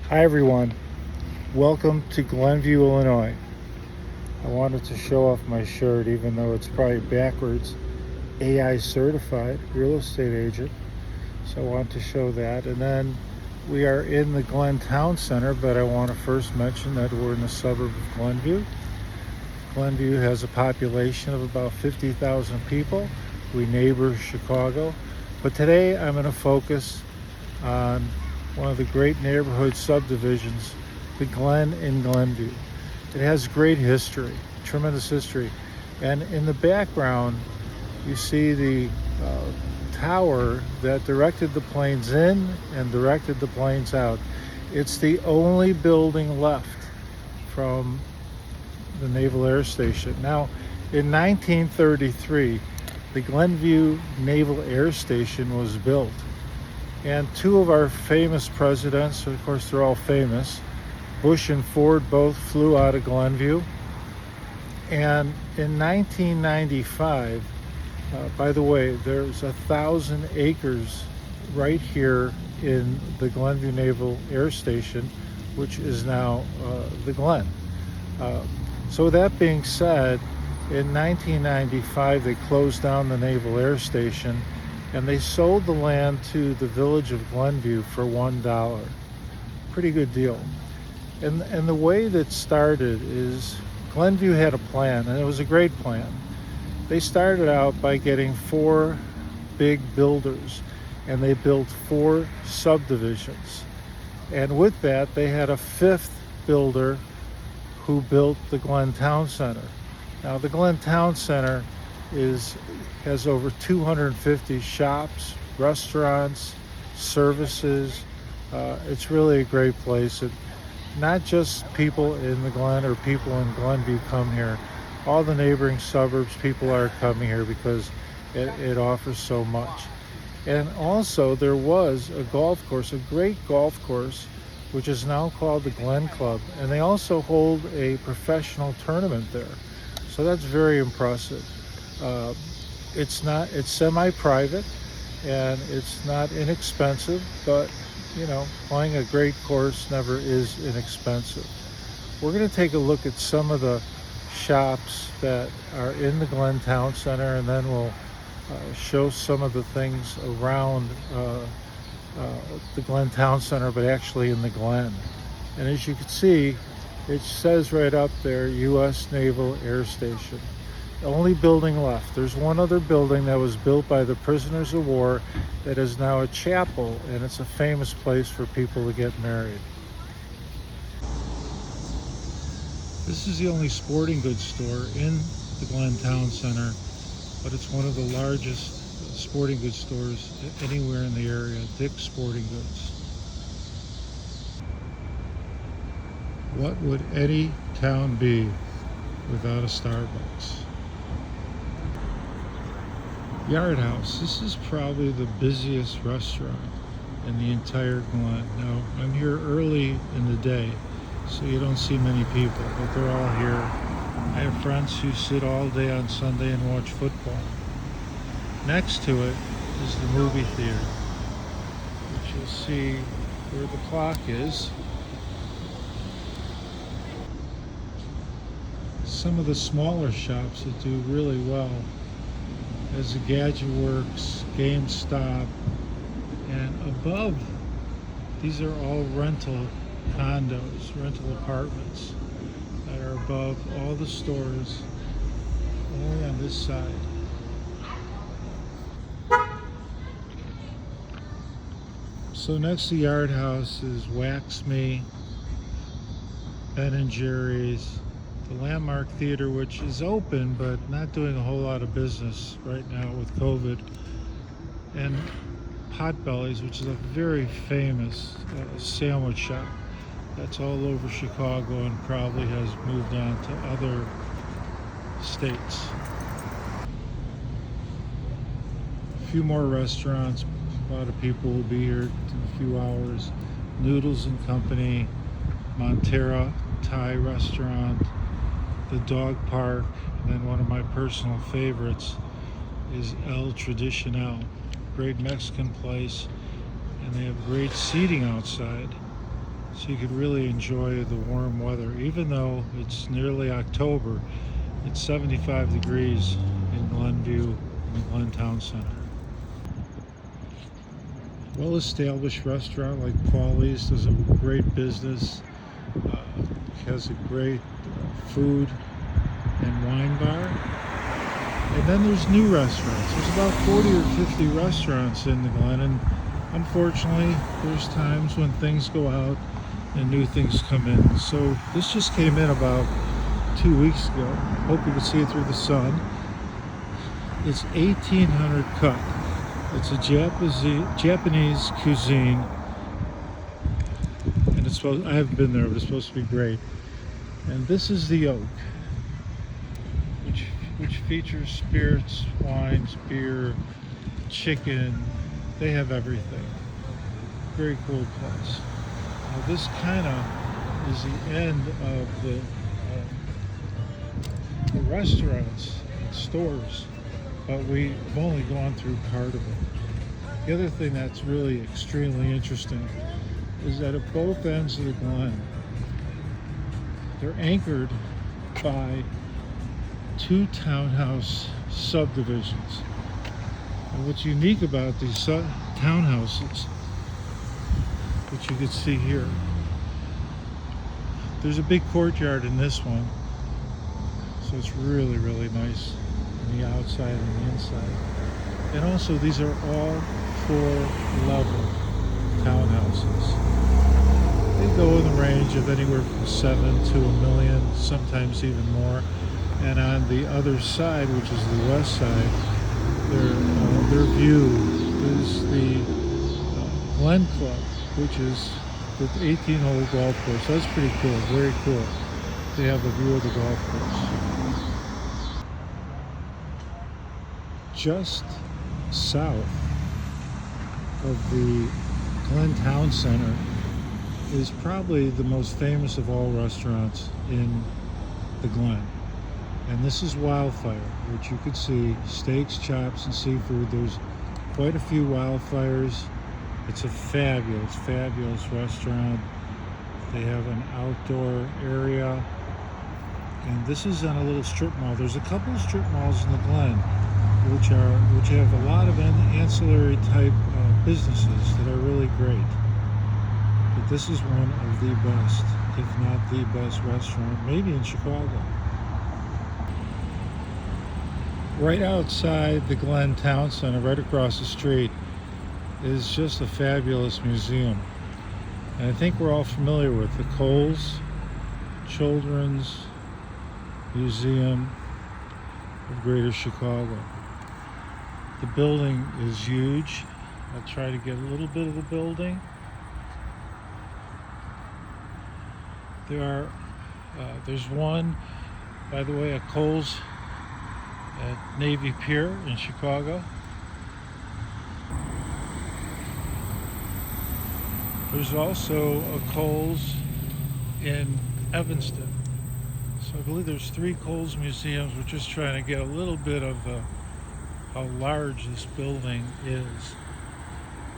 Hi everyone, welcome to Glenview, Illinois. I wanted to show off my shirt even though it's probably backwards. AI certified real estate agent. So I want to show that. And then we are in the Glen Town Center, but I want to first mention that we're in the suburb of Glenview. Glenview has a population of about 50,000 people. We neighbor Chicago. But today I'm going to focus on one of the great neighborhood subdivisions, the Glen in Glenview. It has great history, tremendous history. And in the background, you see the tower that directed the planes in and directed the planes out. It's the only building left from the Naval Air Station. Now, in 1933, the Glenview Naval Air Station was built. And two of our famous presidents, of course they're all famous, Bush and Ford both flew out of Glenview. And in 1995, by the way, there's 1,000 acres right here in the Glenview Naval Air Station, which is now the Glen. So with that being said, in 1995 they closed down the Naval Air Station and they sold the land to the village of Glenview for $1. Pretty good deal. And the way that started is Glenview had a plan, and it was a great plan. They started out by getting 4 big builders, and they built 4 subdivisions. And with that, they had a 5th builder who built the Glen Town Center. Now, the Glen Town Center has over 250 shops, restaurants, services. It's really a great place. Not just people in the Glen or people in Glenview come here. All the neighboring suburbs, people are coming here because it offers so much. And also there was a golf course, a great golf course, which is now called the Glen Club. And they also hold a professional tournament there. So that's very impressive. It's semi-private and it's not inexpensive, but playing a great course never is inexpensive. We're going to take a look at some of the shops that are in the Glen Town Center, and then we'll show some of the things around the Glen Town Center, but actually in the Glen. And as you can see, it says right up there, U.S. Naval Air Station. The only building left. There's one other building that was built by the prisoners of war that is now a chapel, and it's a famous place for people to get married. This is the only sporting goods store in the Glen Town Center, but it's one of the largest sporting goods stores anywhere in the area, Dick's Sporting Goods. What would any town be without a Starbucks? Yard House. This is probably the busiest restaurant in the entire Glen. Now, I'm here early in the day, so you don't see many people, but they're all here. I have friends who sit all day on Sunday and watch football. Next to it is the movie theater, which you'll see where the clock is. Some of the smaller shops that do really well as the Gadget Works, GameStop, and above, these are all rental condos, rental apartments that are above all the stores, only on this side. So next to Yard House is Wax Me, Ben & Jerry's, the Landmark Theater, which is open but not doing a whole lot of business right now with COVID, and Potbelly's, which is a very famous sandwich shop that's all over Chicago and probably has moved on to other states. A few more restaurants. A lot of people will be here in a few hours. Noodles and Company, Montera Thai Restaurant, the Dog Park, and then one of my personal favorites is El Tradicional. Great Mexican place, and they have great seating outside. so you could really enjoy the warm weather. Even though it's nearly October, it's 75 degrees in Glenview, in the Glen Town Center. Well-established restaurant like Paulie's does a great business. Has a great food and wine bar. And then there's new restaurants. There's about 40 or 50 restaurants in the Glen, and unfortunately there's times when things go out and new things come in. So this just came in about 2 weeks ago. Hope you can see it through the sun. It's 1800 cut. It's a Japanese cuisine, and it's supposed, I haven't been there, but it's supposed to be great. And this is the Oak, which features spirits, wines, beer, chicken. They have everything. Very cool place. Now this kind of is the end of the restaurants and stores, but we've only gone through part of it. The other thing that's really extremely interesting is that at both ends of the Glen, they're anchored by 2 townhouse subdivisions. And what's unique about these townhouses, which you can see here, there's a big courtyard in this one, so it's really, really nice on the outside and the inside. And also these are all 4-level townhouses. They go in the range of anywhere from 7 to $1 million, sometimes even more. And on the other side, which is the west side, their view is the Glen Club, which is the 18-hole golf course. That's pretty cool, very cool. They have a view of the golf course. Just south of the Glen Town Center is probably the most famous of all restaurants in the Glen. And this is Wildfire, which you could see steaks, chops, and seafood. There's quite a few Wildfires. It's a fabulous, fabulous restaurant. They have an outdoor area. And this is on a little strip mall. There's a couple of strip malls in the Glen which have a lot of ancillary type businesses that are really great. But this is one of the best, if not the best restaurant, maybe in Chicago. Right outside the Glen Town Center, right across the street, is just a fabulous museum. And I think we're all familiar with the Coles Children's Museum of Greater Chicago. The building is huge. I'll try to get a little bit of the building. There's one, by the way, at Coles at Navy Pier in Chicago. There's also a Coles in Evanston. So I believe there's 3 Coles museums. We're just trying to get a little bit of how large this building is.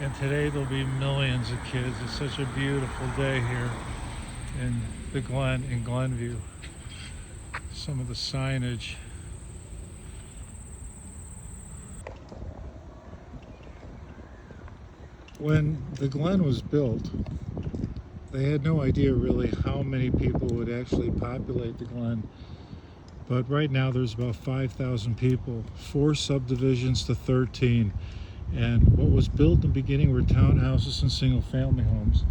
And today there'll be millions of kids. It's such a beautiful day here in the Glen, in Glenview. Some of the signage. When the Glen was built, they had no idea really how many people would actually populate the Glen. But right now there's about 5,000 people, 4 subdivisions to 13. And what was built in the beginning were townhouses and single-family homes.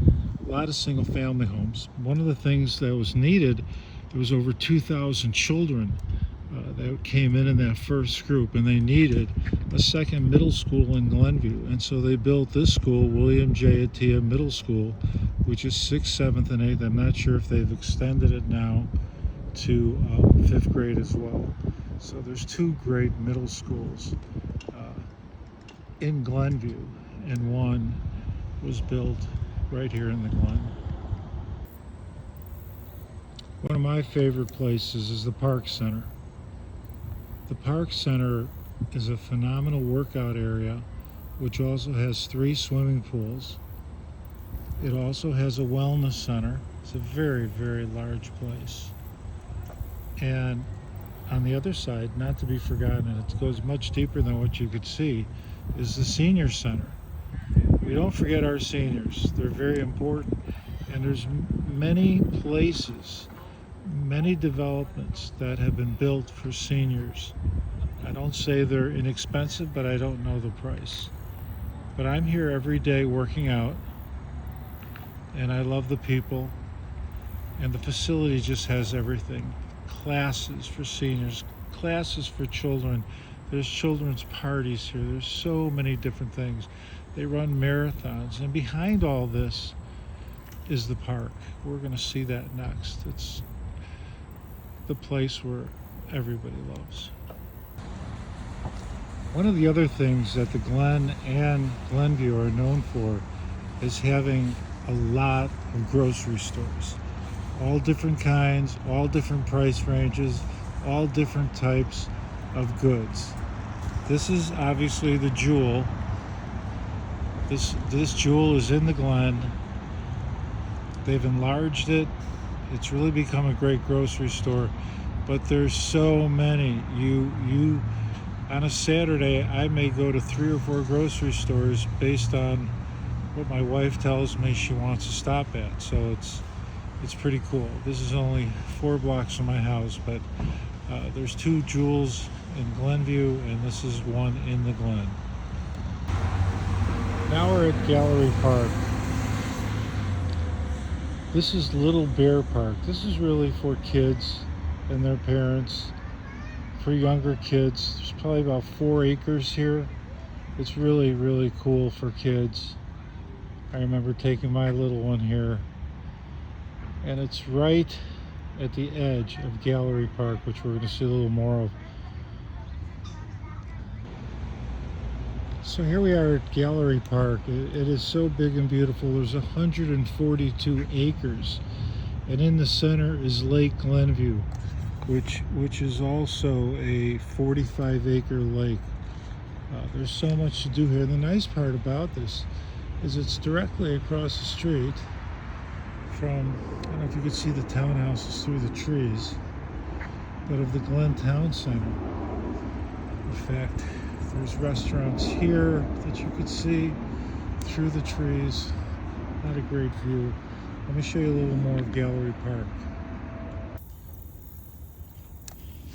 A lot of single-family homes. One of the things that was needed, there was over 2,000 children that came in that first group, and they needed a second middle school in Glenview. And so they built this school, William J. Attia Middle School, which is 6th, 7th, and 8th. I'm not sure if they've extended it now to 5th grade as well. So there's 2 great middle schools in Glenview, and one was built right here in the Glen. One of my favorite places is the Park Center. The Park Center is a phenomenal workout area, which also has 3 swimming pools. It also has a wellness center. It's a very, very large place. And on the other side, not to be forgotten, and it goes much deeper than what you could see, is the senior center. We don't forget our seniors. They're very important. And there's many places, many developments that have been built for seniors. I don't say they're inexpensive, but I don't know the price. But I'm here every day working out, and I love the people, and the facility just has everything. Classes for seniors, classes for children. There's children's parties here. There's so many different things. They run marathons, and behind all this is the park. We're going to see that next. It's the place where everybody loves. One of the other things that the Glen and Glenview are known for is having a lot of grocery stores. All different kinds, all different price ranges, all different types of goods. This is obviously the Jewel. This Jewel is in the Glen. They've enlarged it. It's really become a great grocery store, but there's so many. You on a Saturday, I may go to 3 or 4 grocery stores based on what my wife tells me she wants to stop at. So it's pretty cool. This is only 4 blocks from my house, but there's 2 Jewels in Glenview, and this is one in the Glen. Now we're at Gallery Park. This is Little Bear Park. This is really for kids and their parents, for younger kids. There's probably about 4 acres here. It's really, really cool for kids. I remember taking my little one here, and it's right at the edge of Gallery Park, which we're going to see a little more of. So here we are at Gallery Park. It is so big and beautiful. There's 142 acres, and in the center is Lake Glenview, which is also a 45-acre lake. There's so much to do here. The nice part about this is it's directly across the street from, I don't know if you could see the townhouses through the trees, but of the Glen Town Center. In fact, there's restaurants here that you could see through the trees. Not a great view. Let me show you a little more of Gallery Park.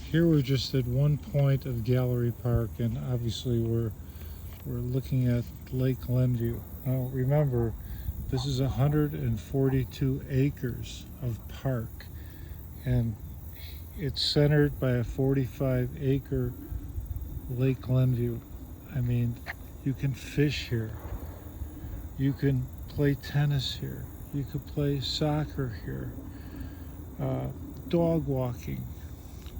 Here we're just at one point of Gallery Park, and obviously we're looking at Lake Glenview. Now remember, this is 142 acres of park, and it's centered by a 45-acre Lake Glenview. I mean, you can fish here. You can play tennis here. You could play soccer here. Dog walking,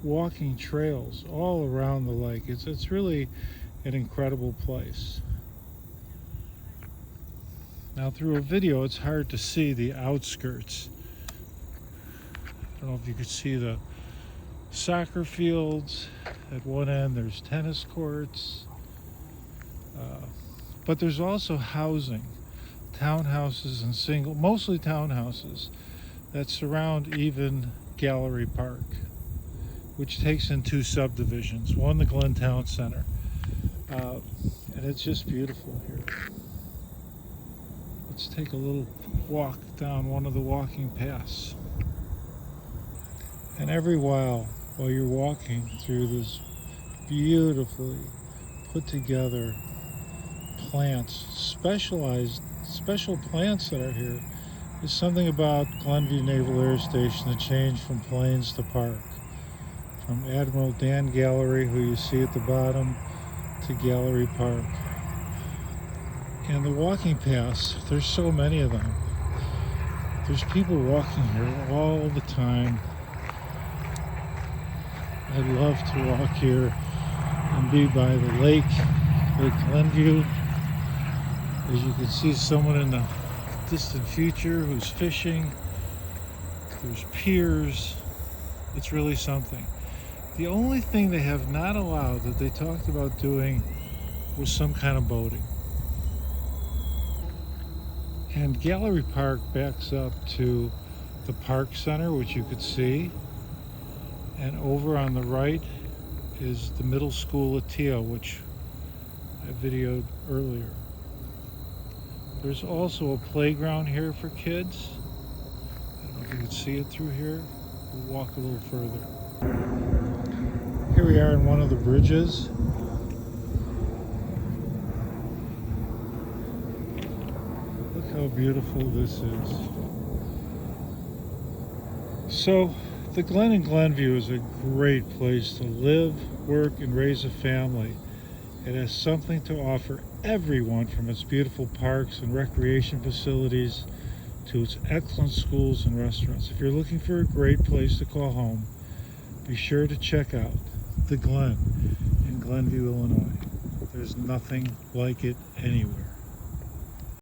walking trails all around the lake. It's really an incredible place. Now through a video, it's hard to see the outskirts. I don't know if you could see the soccer fields. At one end there's tennis courts, but there's also housing, townhouses and mostly townhouses that surround even Gallery Park, which takes in 2 subdivisions, one the Glen Town Center, and it's just beautiful here. Let's take a little walk down one of the walking paths. And every while you're walking through this beautifully put together plants, special plants that are here, there's something about Glenview Naval Air Station that changed from planes to park. From Admiral Dan Gallery, who you see at the bottom, to Gallery Park. And the walking paths, there's so many of them. There's people walking here all the time. I love to walk here and be by the Lake Glenview. As you can see, someone in the distant future who's fishing. There's piers. It's really something. The only thing they have not allowed that they talked about doing was some kind of boating. And Gallery Park backs up to the Park Center, which you could see. And over on the right is the middle school at Teal, which I videoed earlier. There's also a playground here for kids. I don't know if you can see it through here. We'll walk a little further. Here we are in one of the bridges. Look how beautiful this is. So, the Glen in Glenview is a great place to live, work, and raise a family. It has something to offer everyone, from its beautiful parks and recreation facilities to its excellent schools and restaurants. If you're looking for a great place to call home, be sure to check out the Glen in Glenview, Illinois. There's nothing like it anywhere.